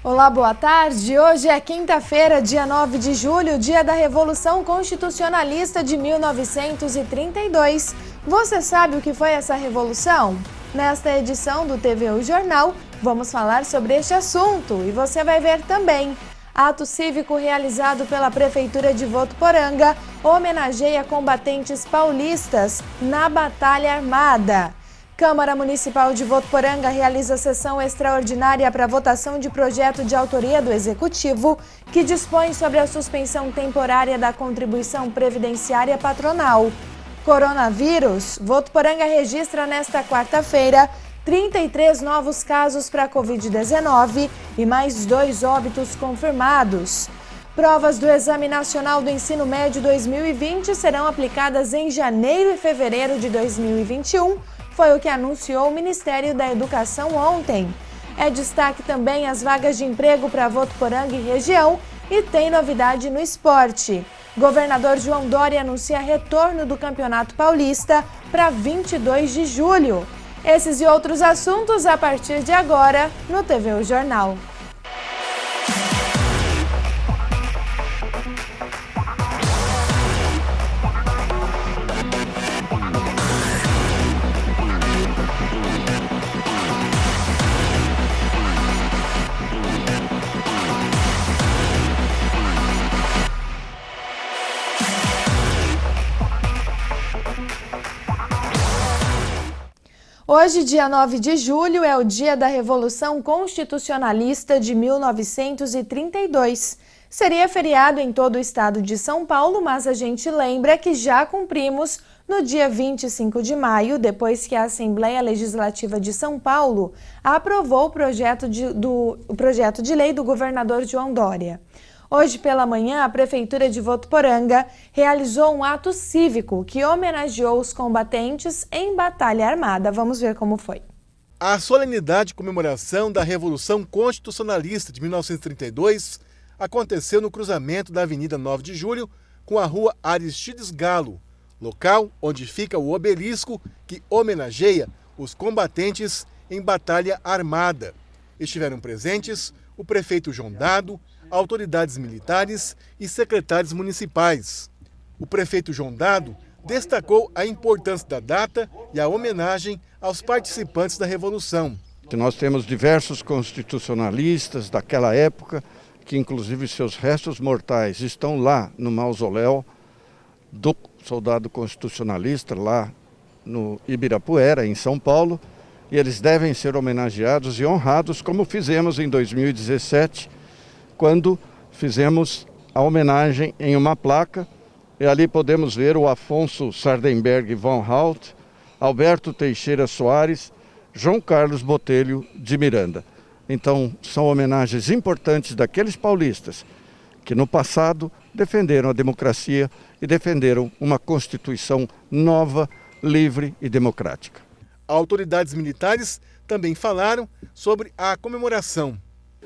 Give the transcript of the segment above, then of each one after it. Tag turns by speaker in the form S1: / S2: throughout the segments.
S1: Olá, boa tarde. Hoje é quinta-feira, dia 9 de julho, dia da Revolução Constitucionalista de 1932. Você sabe o que foi essa revolução? Nesta edição do TVU Jornal, vamos falar sobre este assunto e você vai ver também. Ato cívico realizado pela Prefeitura de Votuporanga homenageia combatentes paulistas na Batalha Armada. Câmara Municipal de Votuporanga realiza sessão extraordinária para votação de projeto de autoria do Executivo que dispõe sobre a suspensão temporária da contribuição previdenciária patronal. Coronavírus, Votuporanga registra nesta quarta-feira 33 novos casos para a Covid-19 e mais 2 óbitos confirmados. Provas do Exame Nacional do Ensino Médio 2020 serão aplicadas em janeiro e fevereiro de 2021, foi o que anunciou o Ministério da Educação ontem. É destaque também as vagas de emprego para Votuporanga e região e tem novidade no esporte. Governador João Dória anuncia retorno do Campeonato Paulista para 22 de julho. Esses e outros assuntos a partir de agora no TVU Jornal. Hoje, dia 9 de julho, é o dia da Revolução Constitucionalista de 1932. Seria feriado em todo o estado de São Paulo, mas a gente lembra que já cumprimos no dia 25 de maio, depois que a Assembleia Legislativa de São Paulo aprovou o projeto de lei do governador João Dória. Hoje pela manhã, a Prefeitura de Votuporanga realizou um ato cívico que homenageou os combatentes em batalha armada. Vamos ver como foi.
S2: A solenidade de comemoração da Revolução Constitucionalista de 1932 aconteceu no cruzamento da Avenida 9 de Julho com a Rua Aristides Galo, local onde fica o obelisco que homenageia os combatentes em batalha armada. Estiveram presentes o prefeito João Dado, autoridades militares e secretários municipais. O prefeito João Dado destacou a importância da data e a homenagem aos participantes da Revolução.
S3: Nós temos diversos constitucionalistas daquela época, que inclusive seus restos mortais estão lá no mausoléu do soldado constitucionalista, lá no Ibirapuera, em São Paulo, e eles devem ser homenageados e honrados, como fizemos em 2017, quando fizemos a homenagem em uma placa, e ali podemos ver o Afonso Sardenberg von Haut, Alberto Teixeira Soares, João Carlos Botelho de Miranda. Então, são homenagens importantes daqueles paulistas que no passado defenderam a democracia e defenderam uma Constituição nova, livre e democrática.
S2: Autoridades militares também falaram sobre a comemoração.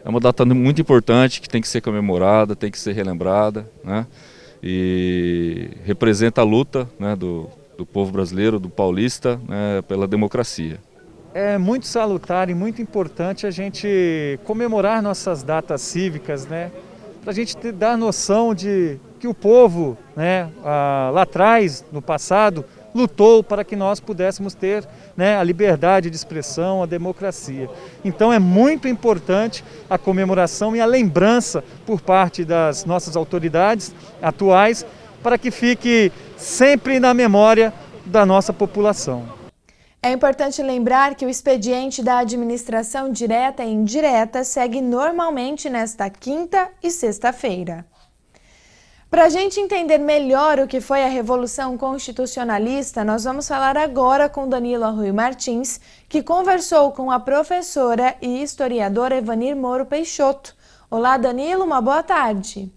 S4: É uma data muito importante que tem que ser comemorada, tem que ser relembrada, né? E representa a luta, né, do povo brasileiro, do paulista, né, pela democracia.
S5: É muito salutar e muito importante a gente comemorar nossas datas cívicas, né? Para a gente dar noção de que o povo, né, lá atrás, no passado, lutou para que nós pudéssemos ter, né, a liberdade de expressão, a democracia. Então é muito importante a comemoração e a lembrança por parte das nossas autoridades atuais para que fique sempre na memória da nossa população.
S1: É importante lembrar que o expediente da administração direta e indireta segue normalmente nesta quinta e sexta-feira. Para a gente entender melhor o que foi a Revolução Constitucionalista, nós vamos falar agora com Danilo Arruio Martins, que conversou com a professora e historiadora Evanir Moro Peixoto. Olá, Danilo, uma boa tarde.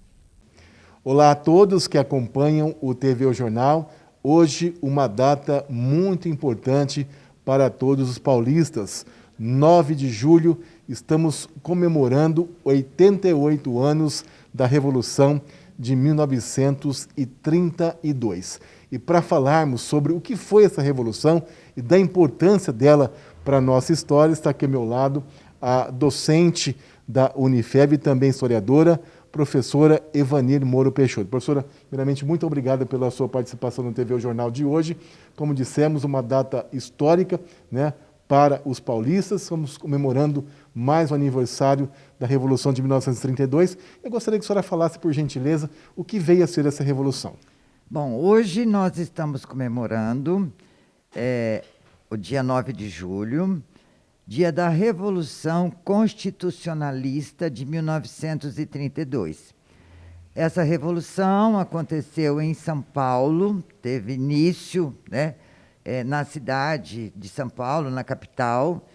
S2: Olá a todos que acompanham o TVU Jornal. Hoje, uma data muito importante para todos os paulistas. 9 de julho, estamos comemorando 88 anos da Revolução de 1932. E para falarmos sobre o que foi essa revolução e da importância dela para a nossa história, está aqui ao meu lado a docente da Unifeb e também historiadora, professora Evanir Moro Peixoto. Professora, primeiramente, muito obrigada pela sua participação no TV O Jornal de hoje. Como dissemos, uma data histórica, né, para os paulistas. Estamos comemorando mais um aniversário da Revolução de 1932. Eu gostaria que a senhora falasse, por gentileza, o que veio a ser essa Revolução.
S6: Bom, hoje nós estamos comemorando o dia 9 de julho, dia da Revolução Constitucionalista de 1932. Essa revolução aconteceu em São Paulo, teve início, né, na cidade de São Paulo, na capital,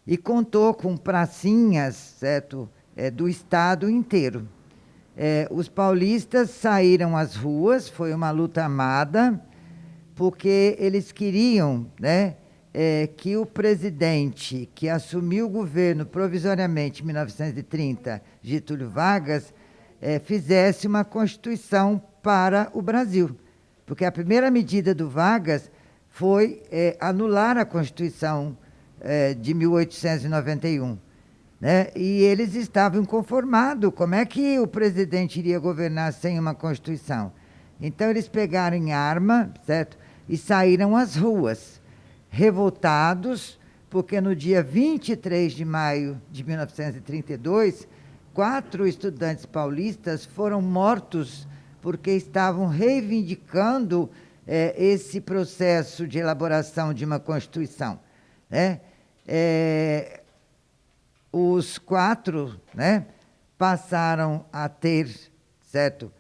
S6: e contou com pracinhas, certo, do estado inteiro. Os paulistas saíram às ruas, foi uma luta armada, porque eles queriam, né, que o presidente que assumiu o governo provisoriamente em 1930, Getúlio Vargas, fizesse uma Constituição para o Brasil. Porque a primeira medida do Vargas foi anular a Constituição de 1891. Né? E eles estavam inconformados. Como é que o presidente iria governar sem uma Constituição? Então, eles pegaram em arma, certo? E saíram às ruas, revoltados, porque no dia 23 de maio de 1932, 4 estudantes paulistas foram mortos porque estavam reivindicando esse processo de elaboração de uma Constituição. Né? Os 4, né, passaram a ter, certo,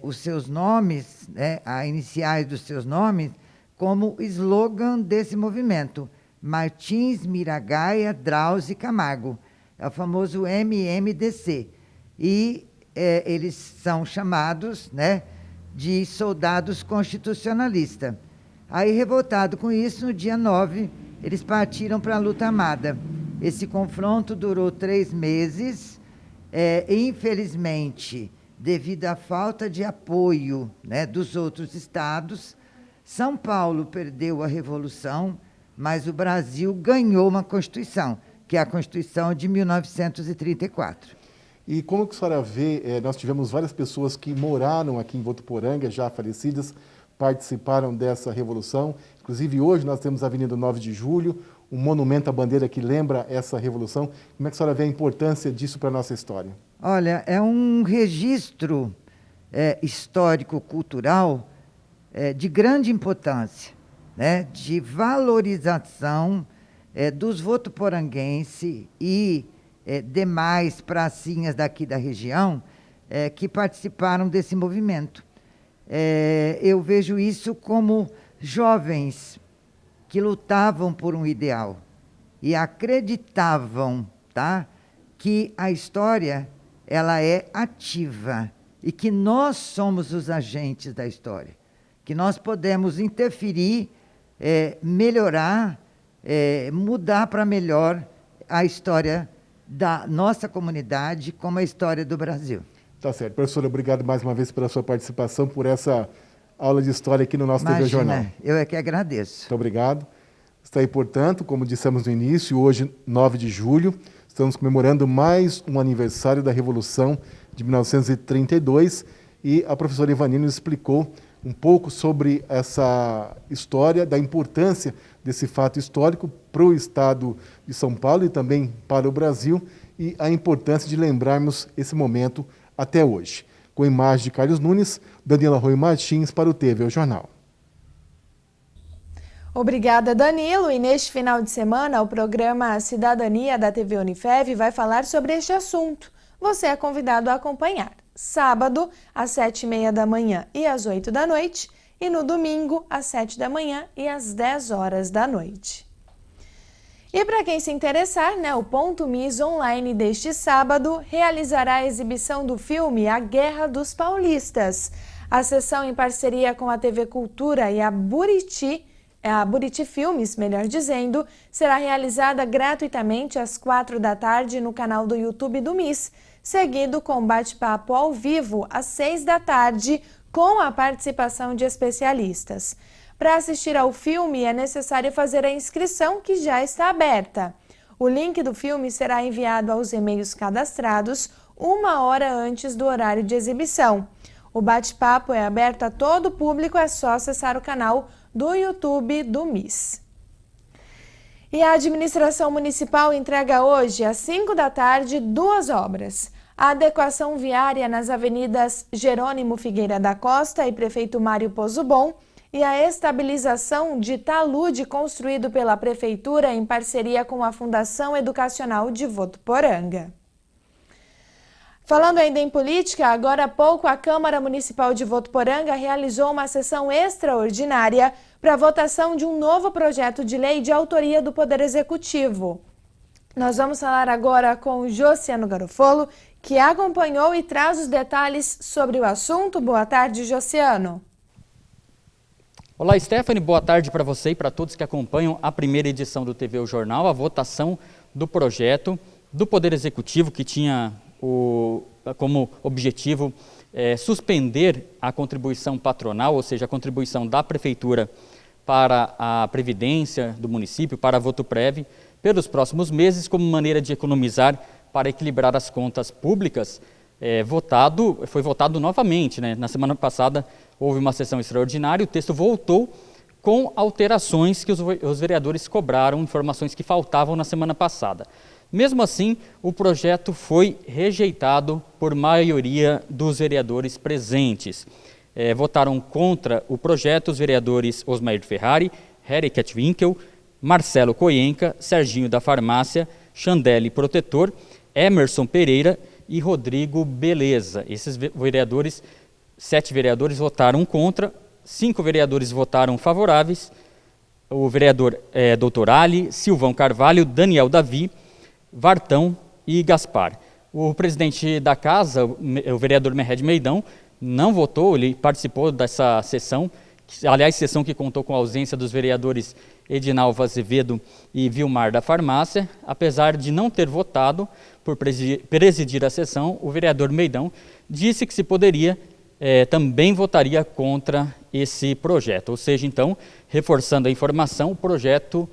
S6: os seus nomes, né, as iniciais dos seus nomes, como slogan desse movimento: Martins, Miragaia, Drauzio e Camargo. É o famoso MMDC. E eles são chamados, né, de soldados constitucionalistas. Aí, revoltado com isso, no dia 9, eles partiram para a luta armada. Esse confronto durou 3 meses. Infelizmente, devido à falta de apoio, né, dos outros estados, São Paulo perdeu a Revolução, mas o Brasil ganhou uma Constituição, que é a Constituição de 1934.
S2: E como que a senhora vê, nós tivemos várias pessoas que moraram aqui em Votuporanga, já falecidas, participaram dessa Revolução. Inclusive, hoje nós temos a Avenida 9 de Julho, um monumento à bandeira que lembra essa Revolução. Como é que a senhora vê a importância disso para a nossa história?
S6: Olha, é um registro histórico-cultural de grande importância, né, de valorização dos votuporanguenses e demais pracinhas daqui da região que participaram desse movimento. Eu vejo isso como jovens que lutavam por um ideal e acreditavam, tá, que a história ela é ativa e que nós somos os agentes da história, que nós podemos interferir, melhorar, mudar para melhor a história da nossa comunidade, como a história do Brasil.
S2: Tá certo. Professora, obrigado mais uma vez pela sua participação, por essa aula de história aqui no nosso TV Jornal.
S6: Eu é que agradeço.
S2: Muito obrigado. Está aí, portanto, como dissemos no início, hoje, 9 de julho, estamos comemorando mais um aniversário da Revolução de 1932 e a professora Evanir nos explicou um pouco sobre essa história, da importância desse fato histórico para o estado de São Paulo e também para o Brasil e a importância de lembrarmos esse momento até hoje. Com imagem de Carlos Nunes, Danilo Arroio Martins para o TV O Jornal.
S1: Obrigada, Danilo. E neste final de semana, o programa Cidadania da TV Unifeb vai falar sobre este assunto. Você é convidado a acompanhar. Sábado, às 7h30 da manhã e às 8 da noite, e no domingo, às 7 da manhã e às 10 horas da noite. E para quem se interessar, o Ponto Miss Online deste sábado realizará a exibição do filme A Guerra dos Paulistas. A sessão, em parceria com a TV Cultura e a Buriti Filmes, melhor dizendo, será realizada gratuitamente às 4 da tarde no canal do YouTube do Miss, seguido com bate-papo ao vivo às 6 da tarde, com a participação de especialistas. Para assistir ao filme, é necessário fazer a inscrição, que já está aberta. O link do filme será enviado aos e-mails cadastrados 1 hora antes do horário de exibição. O bate-papo é aberto a todo o público, é só acessar o canal do YouTube do MIS. E a administração municipal entrega hoje, às 5 da tarde, 2 obras. A adequação viária nas avenidas Jerônimo Figueira da Costa e Prefeito Mário Pozobon e a estabilização de talude construído pela Prefeitura em parceria com a Fundação Educacional de Votuporanga. Falando ainda em política, agora há pouco a Câmara Municipal de Votuporanga realizou uma sessão extraordinária para a votação de um novo projeto de lei de autoria do Poder Executivo. Nós vamos falar agora com o Josiano Garofolo, que acompanhou e traz os detalhes sobre o assunto. Boa tarde, Josiano.
S7: Olá, Stephanie. Boa tarde para você e para todos que acompanham a primeira edição do TV O Jornal, a votação do projeto do Poder Executivo que tinha como objetivo suspender a contribuição patronal, ou seja, a contribuição da Prefeitura para a Previdência do município, para a Votuprev, pelos próximos meses, como maneira de economizar para equilibrar as contas públicas. Foi votado novamente, né? Na semana passada houve uma sessão extraordinária, o texto voltou com alterações que os vereadores cobraram, informações que faltavam na semana passada. Mesmo assim, o projeto foi rejeitado por maioria dos vereadores presentes. Votaram contra o projeto os vereadores Osmair Ferrari, Harry Ketwinkel, Marcelo Coyenca, Serginho da Farmácia, Chandelle Protetor, Emerson Pereira e Rodrigo Beleza. Esses vereadores, 7 vereadores votaram contra, 5 vereadores votaram favoráveis, o vereador Dr. Ali, Silvão Carvalho, Daniel Davi, Vartão e Gaspar. O presidente da casa, o vereador Mehed Meidão, não votou, ele participou dessa sessão, aliás, sessão que contou com a ausência dos vereadores Edinalva Azevedo e Vilmar da Farmácia. Apesar de não ter votado por presidir a sessão, o vereador Meidão disse que se poderia, também votaria contra esse projeto. Ou seja, então, reforçando a informação, o projeto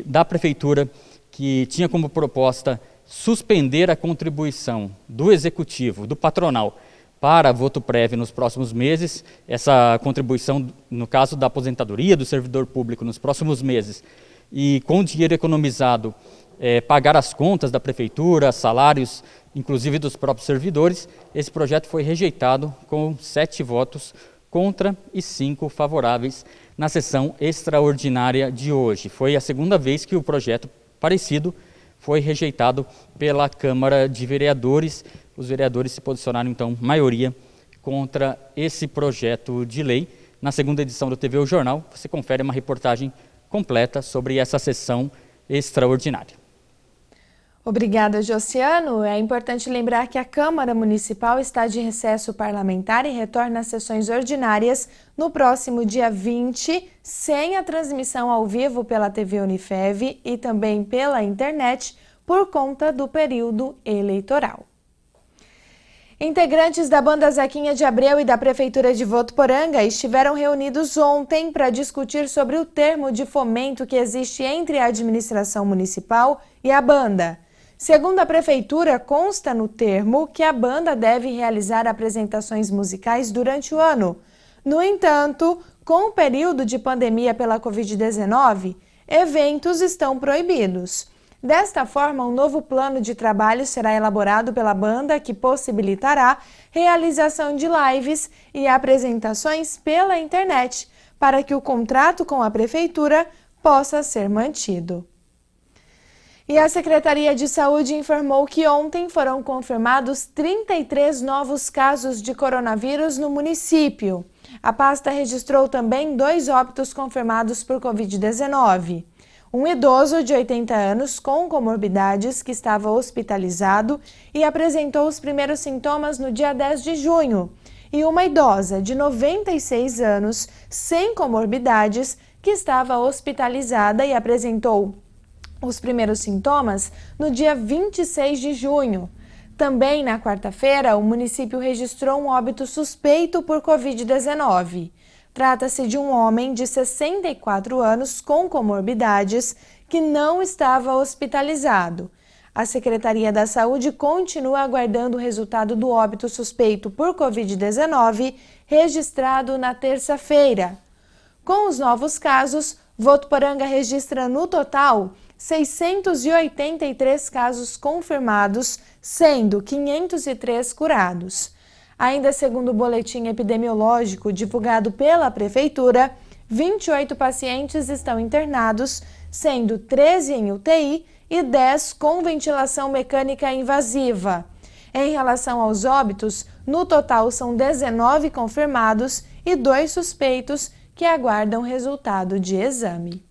S7: da Prefeitura que tinha como proposta suspender a contribuição do Executivo, do patronal, para a Votuprev nos próximos meses, essa contribuição, no caso da aposentadoria do servidor público nos próximos meses, e com o dinheiro economizado, pagar as contas da Prefeitura, salários, inclusive dos próprios servidores, esse projeto foi rejeitado com 7 votos contra e 5 favoráveis na sessão extraordinária de hoje. Foi a segunda vez que o projeto parecido foi rejeitado pela Câmara de Vereadores. Os vereadores se posicionaram, então, maioria, contra esse projeto de lei. Na segunda edição do TV O Jornal, você confere uma reportagem completa sobre essa sessão extraordinária.
S1: Obrigada, Josiano. É importante lembrar que a Câmara Municipal está de recesso parlamentar e retorna às sessões ordinárias no próximo dia 20, sem a transmissão ao vivo pela TV Unifev e também pela internet, por conta do período eleitoral. Integrantes da Banda Zequinha de Abreu e da Prefeitura de Votuporanga estiveram reunidos ontem para discutir sobre o termo de fomento que existe entre a administração municipal e a banda. Segundo a Prefeitura, consta no termo que a banda deve realizar apresentações musicais durante o ano. No entanto, com o período de pandemia pela Covid-19, eventos estão proibidos. Desta forma, um novo plano de trabalho será elaborado pela banda que possibilitará realização de lives e apresentações pela internet, para que o contrato com a Prefeitura possa ser mantido. E a Secretaria de Saúde informou que ontem foram confirmados 33 novos casos de coronavírus no município. A pasta registrou também 2 óbitos confirmados por Covid-19. Um idoso de 80 anos com comorbidades que estava hospitalizado e apresentou os primeiros sintomas no dia 10 de junho. E uma idosa de 96 anos sem comorbidades que estava hospitalizada e apresentou os primeiros sintomas no dia 26 de junho. Também na quarta-feira, o município registrou um óbito suspeito por Covid-19. Trata-se de um homem de 64 anos com comorbidades que não estava hospitalizado. A Secretaria da Saúde continua aguardando o resultado do óbito suspeito por Covid-19, registrado na terça-feira. Com os novos casos, Votuporanga registra no total 683 casos confirmados, sendo 503 curados. Ainda segundo o boletim epidemiológico divulgado pela Prefeitura, 28 pacientes estão internados, sendo 13 em UTI e 10 com ventilação mecânica invasiva. Em relação aos óbitos, no total são 19 confirmados e 2 suspeitos que aguardam resultado de exame.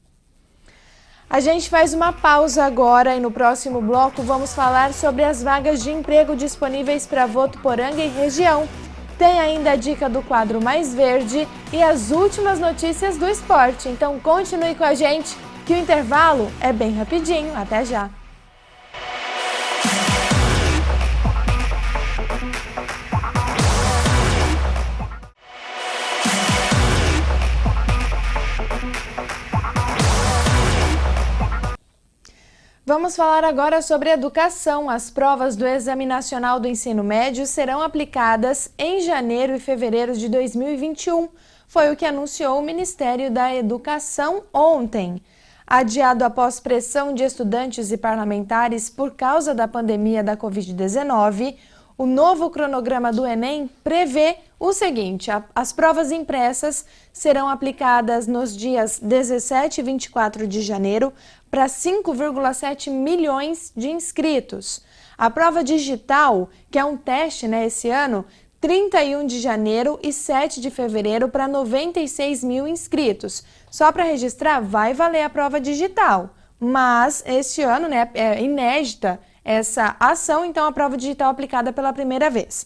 S1: A gente faz uma pausa agora e no próximo bloco vamos falar sobre as vagas de emprego disponíveis para Votuporanga e região. Tem ainda a dica do quadro Mais Verde e as últimas notícias do esporte. Então continue com a gente, que o intervalo é bem rapidinho. Até já! Vamos falar agora sobre educação. As provas do Exame Nacional do Ensino Médio serão aplicadas em janeiro e fevereiro de 2021. Foi o que anunciou o Ministério da Educação ontem. Adiado após pressão de estudantes e parlamentares por causa da pandemia da Covid-19, o novo cronograma do Enem prevê o seguinte: as provas impressas serão aplicadas nos dias 17 e 24 de janeiro para 5,7 milhões de inscritos. A prova digital, que é um teste esse ano, 31 de janeiro e 7 de fevereiro para 96 mil inscritos. Só para registrar vai valer a prova digital, mas este ano é inédita essa ação, então a prova digital aplicada pela primeira vez.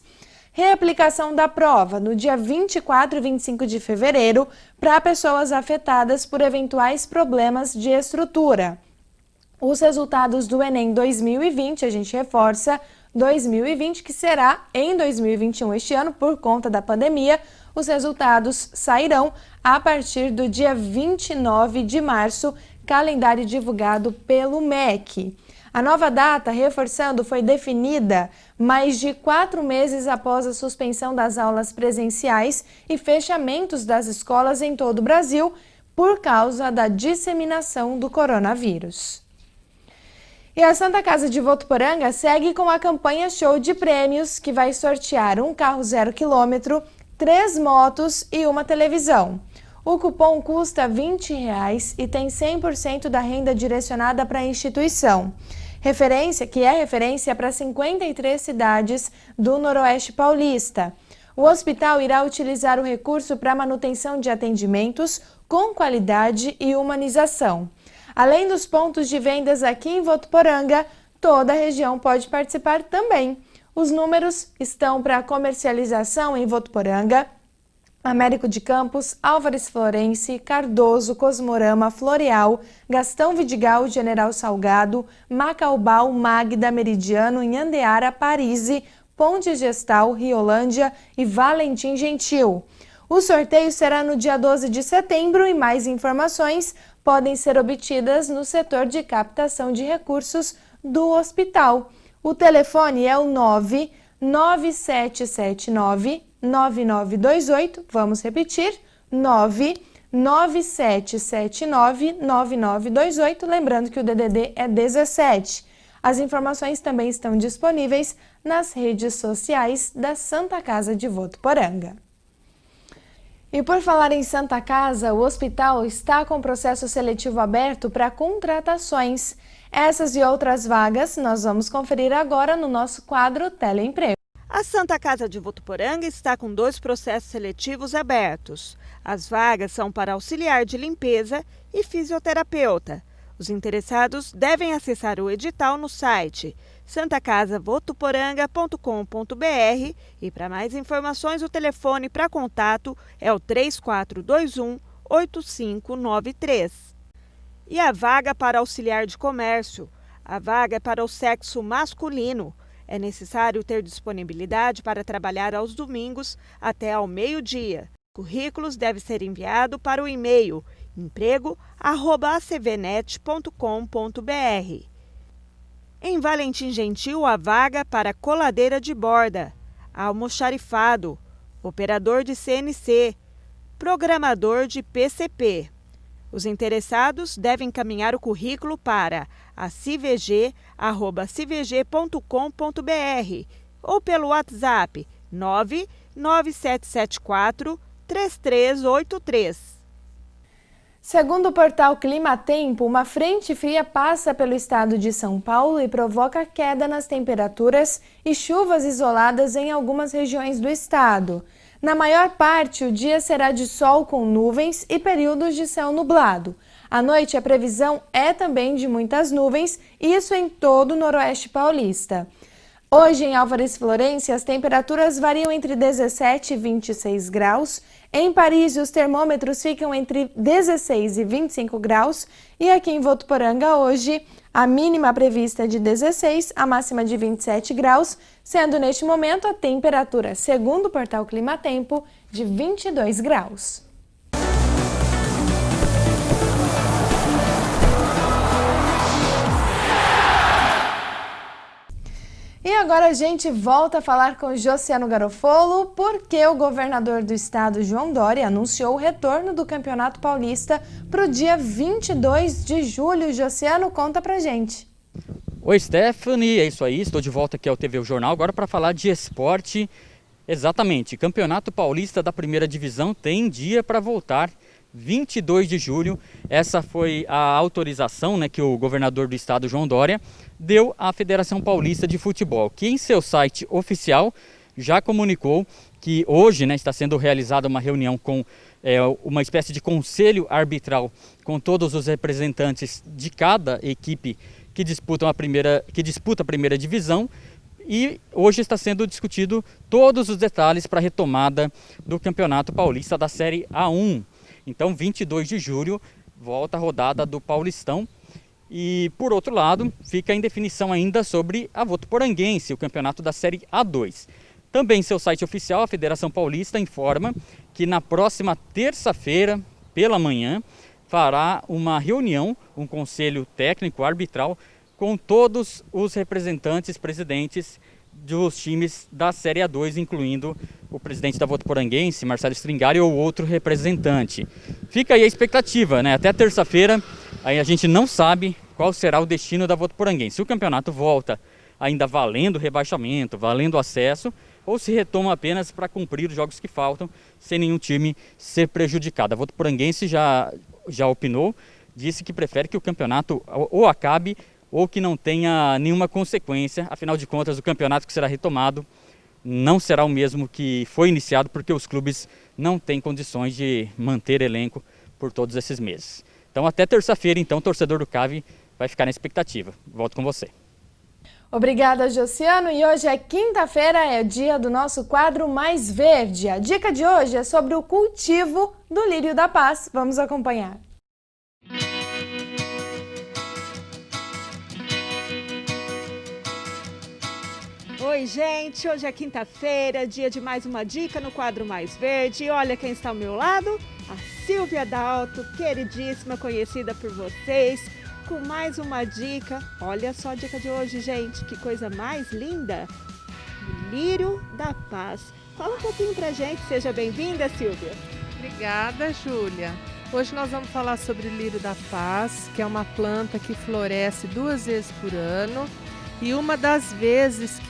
S1: Reaplicação da prova no dia 24 e 25 de fevereiro para pessoas afetadas por eventuais problemas de estrutura. Os resultados do Enem 2020, a gente reforça, 2020, que será em 2021 este ano, por conta da pandemia, os resultados sairão a partir do dia 29 de março, calendário divulgado pelo MEC. A nova data, reforçando, foi definida mais de 4 meses após a suspensão das aulas presenciais e fechamentos das escolas em todo o Brasil por causa da disseminação do coronavírus. E a Santa Casa de Votuporanga segue com a campanha Show de Prêmios, que vai sortear um carro 0 km, 3 motos e uma televisão. O cupom custa R$ 20 e tem 100% da renda direcionada para a instituição. Referência para 53 cidades do Noroeste Paulista. O hospital irá utilizar o recurso para manutenção de atendimentos com qualidade e humanização. Além dos pontos de vendas aqui em Votuporanga, toda a região pode participar também. Os números estão para comercialização em Votuporanga, Américo de Campos, Álvares Florense, Cardoso, Cosmorama, Floreal, Gastão Vidigal, General Salgado, Macaubal, Magda, Meridiano, Inhandeara, Parise, Ponte Gestal, Riolândia e Valentim Gentil. O sorteio será no dia 12 de setembro e mais informações podem ser obtidas no setor de captação de recursos do hospital. O telefone é o 99779-9928, vamos repetir, 99779-9928, lembrando que o DDD é 17. As informações também estão disponíveis nas redes sociais da Santa Casa de Votuporanga. E por falar em Santa Casa, o hospital está com processo seletivo aberto para contratações. Essas e outras vagas nós vamos conferir agora no nosso quadro Teleemprego.
S8: A Santa Casa de Votuporanga está com 2 processos seletivos abertos. As vagas são para auxiliar de limpeza e fisioterapeuta. Os interessados devem acessar o edital no site santacasavotuporanga.com.br e para mais informações o telefone para contato é o 3421-8593. E a vaga para auxiliar de comércio? A vaga é para o sexo masculino. É necessário ter disponibilidade para trabalhar aos domingos até ao meio-dia. Currículos devem ser enviados para o e-mail emprego@acvnet.com.br. Em Valentim Gentil, a vaga para coladeira de borda, almoxarifado, operador de CNC, programador de PCP. Os interessados devem encaminhar o currículo para acvg@cvg.com.br ou pelo WhatsApp 99774-3383.
S1: Segundo o portal Climatempo, uma frente fria passa pelo estado de São Paulo e provoca queda nas temperaturas e chuvas isoladas em algumas regiões do estado. Na maior parte, o dia será de sol com nuvens e períodos de céu nublado. À noite, a previsão é também de muitas nuvens, isso em todo o noroeste paulista. Hoje, em Álvares Florence, as temperaturas variam entre 17 e 26 graus. Em Paris, os termômetros ficam entre 16 e 25 graus. E aqui em Votuporanga, hoje, a mínima prevista é de 16, a máxima de 27 graus, sendo neste momento a temperatura, segundo o portal Climatempo, de 22 graus. E agora a gente volta a falar com Josiano Garofolo, porque o governador do estado, João Dória, anunciou o retorno do Campeonato Paulista para o dia 22 de julho. Josiano, conta pra gente.
S7: Oi, Stephanie, é isso aí, estou de volta aqui ao TV Jornal, agora para falar de esporte. Exatamente, Campeonato Paulista da Primeira Divisão tem dia para voltar, 22 de julho. Essa foi a autorização, que o governador do estado, João Dória, deu à Federação Paulista de Futebol, que em seu site oficial já comunicou que hoje está sendo realizada uma reunião com uma espécie de conselho arbitral com todos os representantes de cada equipe que disputa a primeira divisão, e hoje está sendo discutido todos os detalhes para a retomada do Campeonato Paulista da Série A1. Então, 22 de julho, volta a rodada do Paulistão. E, por outro lado, fica em definição ainda sobre a Votuporanguense, o campeonato da Série A2. Também em seu site oficial, a Federação Paulista informa que na próxima terça-feira, pela manhã, fará uma reunião, um conselho técnico arbitral, com todos os representantes, presidentes dos times da Série A2, incluindo o presidente da Votuporanguense, Marcelo Stringari, ou outro representante. Fica aí a expectativa, Até terça-feira, aí a gente não sabe qual será o destino da Votuporanguense. Se o campeonato volta ainda valendo rebaixamento, valendo acesso, ou se retoma apenas para cumprir os jogos que faltam, sem nenhum time ser prejudicado. A Votuporanguense já opinou, disse que prefere que o campeonato ou acabe ou que não tenha nenhuma consequência. Afinal de contas, o campeonato que será retomado não será o mesmo que foi iniciado, porque os clubes não têm condições de manter elenco por todos esses meses. Então, até terça-feira, o torcedor do CAV vai ficar na expectativa. Volto com você.
S1: Obrigada, Josiano. E hoje é quinta-feira, é o dia do nosso quadro Mais Verde. A dica de hoje é sobre o cultivo do lírio da paz. Vamos acompanhar.
S8: Oi, gente! Hoje é quinta-feira, dia de mais uma dica no quadro Mais Verde. E olha quem está ao meu lado, a Silvia Dalto, queridíssima, conhecida por vocês, com mais uma dica. Olha só a dica de hoje, gente, que coisa mais linda! O lírio da paz. Fala um pouquinho pra gente, seja bem-vinda, Silvia.
S9: Obrigada, Júlia. Hoje nós vamos falar sobre o lírio da paz, que é uma planta que floresce 2 vezes por ano. E uma das vezes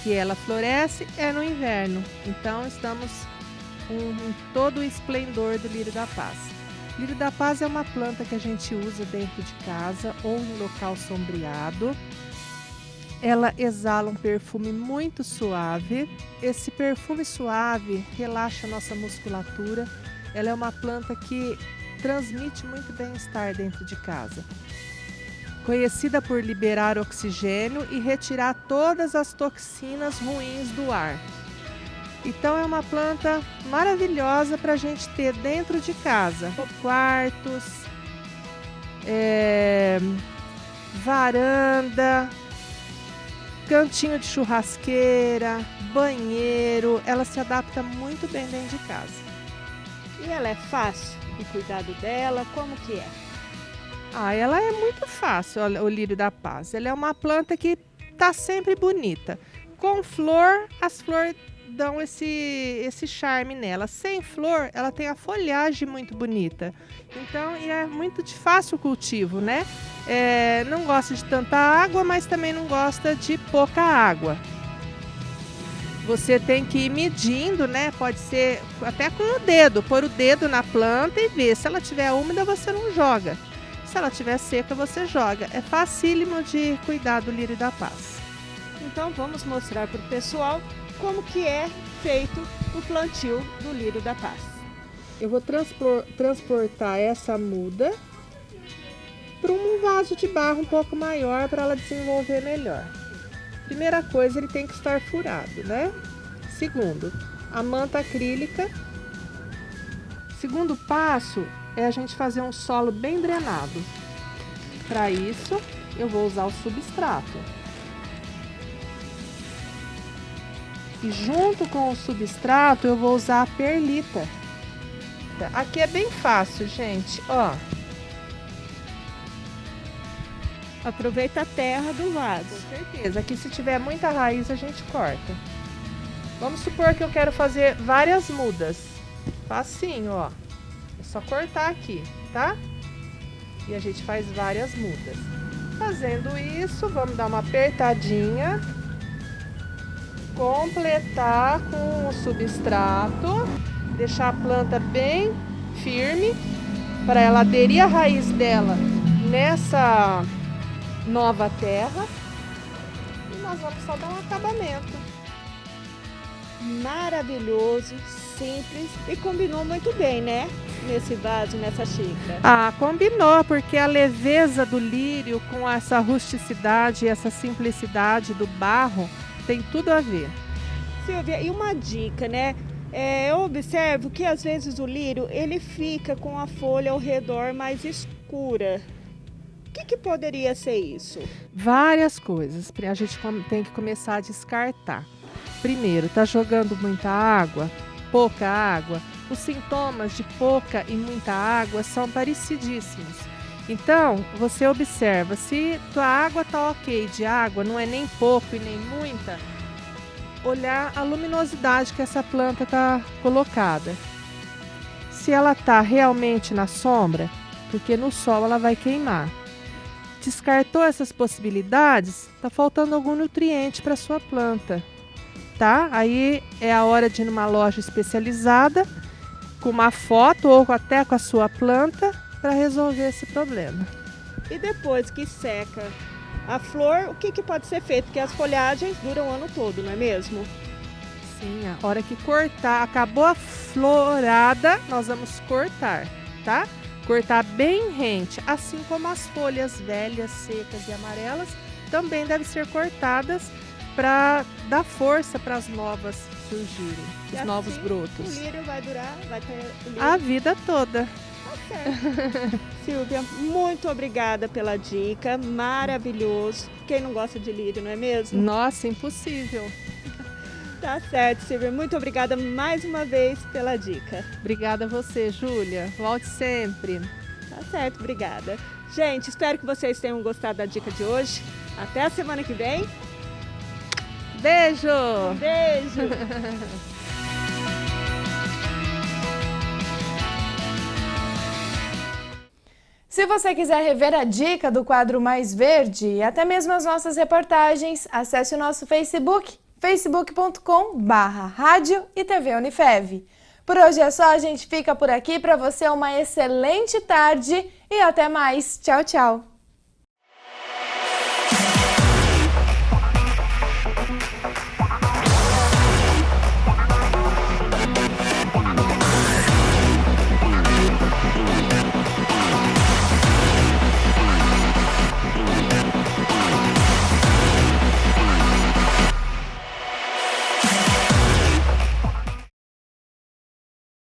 S9: que ela floresce é no inverno. Então estamos com todo o esplendor do lírio da paz. O lírio da paz é uma planta que a gente usa dentro de casa ou em local sombreado. Ela exala um perfume muito suave. Esse perfume suave relaxa a nossa musculatura. Ela é uma planta que transmite muito bem-estar dentro de casa. Conhecida por liberar oxigênio e retirar todas as toxinas ruins do ar. Então é uma planta maravilhosa para a gente ter dentro de casa. Quartos, varanda, cantinho de churrasqueira, banheiro. Ela se adapta muito bem dentro de casa.
S8: E ela é fácil o cuidado dela? Como que é?
S9: Ela é muito fácil, o lírio da paz. Ela é uma planta que tá sempre bonita. Com flor, as flores dão esse charme nela. Sem flor, ela tem a folhagem muito bonita. Então, e é muito de fácil cultivo, né? Não gosta de tanta água, mas também não gosta de pouca água. Você tem que ir medindo, né? Pode ser até com o dedo, pôr o dedo na planta e ver. Se ela estiver úmida, você não joga. Se ela estiver seca, você joga. É facílimo de cuidar do lírio da paz.
S8: Então vamos mostrar para o pessoal como que é feito o plantio do lírio da paz.
S9: Eu vou transportar essa muda para um vaso de barro um pouco maior para ela desenvolver melhor. Primeira coisa, ele tem que estar furado, né? Segundo, a manta acrílica. Segundo passo é a gente fazer um solo bem drenado. Para isso, eu vou usar o substrato. E junto com o substrato, eu vou usar a perlita. Aqui é bem fácil, gente, ó.
S8: Aproveita a terra do vaso.
S9: Com certeza. Aqui, se tiver muita raiz, a gente corta. Vamos supor que eu quero fazer várias mudas. Facinho, ó. É só cortar aqui, tá? E a gente faz várias mudas. Fazendo isso, vamos dar uma apertadinha. Completar com o substrato. Deixar a planta bem firme para ela aderir a raiz dela nessa nova terra. E nós vamos só dar um acabamento.
S8: Maravilhoso, simples e combinou muito bem, né? Nesse vaso, nessa xícara.
S9: Combinou, porque a leveza do lírio com essa rusticidade e essa simplicidade do barro tem tudo a ver.
S8: Silvia, e uma dica, né? Eu observo que às vezes o lírio ele fica com a folha ao redor mais escura. O que poderia ser isso?
S9: Várias coisas. A gente tem que começar a descartar. Primeiro, tá jogando muita água, pouca água. Os sintomas de pouca e muita água são parecidíssimos. Então, você observa, se tua água tá ok de água, não é nem pouco e nem muita, olhar a luminosidade que essa planta está colocada. Se ela está realmente na sombra, porque no sol ela vai queimar. Descartou essas possibilidades, está faltando algum nutriente para sua planta, tá? Aí é a hora de ir numa loja especializada, com uma foto ou até com a sua planta, para resolver esse problema.
S8: E depois que seca a flor, o que pode ser feito? Porque as folhagens duram o ano todo, não é mesmo?
S9: Sim, a hora que cortar, acabou a florada, nós vamos cortar, tá? Cortar bem rente, assim como as folhas velhas, secas e amarelas também devem ser cortadas para dar força para as novas surgirem, os
S8: assim,
S9: novos brotos.
S8: O lírio vai durar, vai ter o lírio
S9: a vida toda.
S8: Tá certo. Silvia, muito obrigada pela dica, maravilhoso. Quem não gosta de lírio, não é mesmo?
S9: Nossa, impossível.
S8: Tá certo, Silvia. Muito obrigada mais uma vez pela dica.
S9: Obrigada a você, Júlia. Volte sempre.
S8: Tá certo, obrigada. Gente, espero que vocês tenham gostado da dica de hoje. Até a semana que vem.
S9: Beijo!
S8: Beijo!
S1: Se você quiser rever a dica do quadro Mais Verde e até mesmo as nossas reportagens, acesse o nosso Facebook, facebook.com/rádio e TV Unifev. Por hoje é só, a gente fica por aqui. Para você uma excelente tarde e até mais. Tchau, tchau!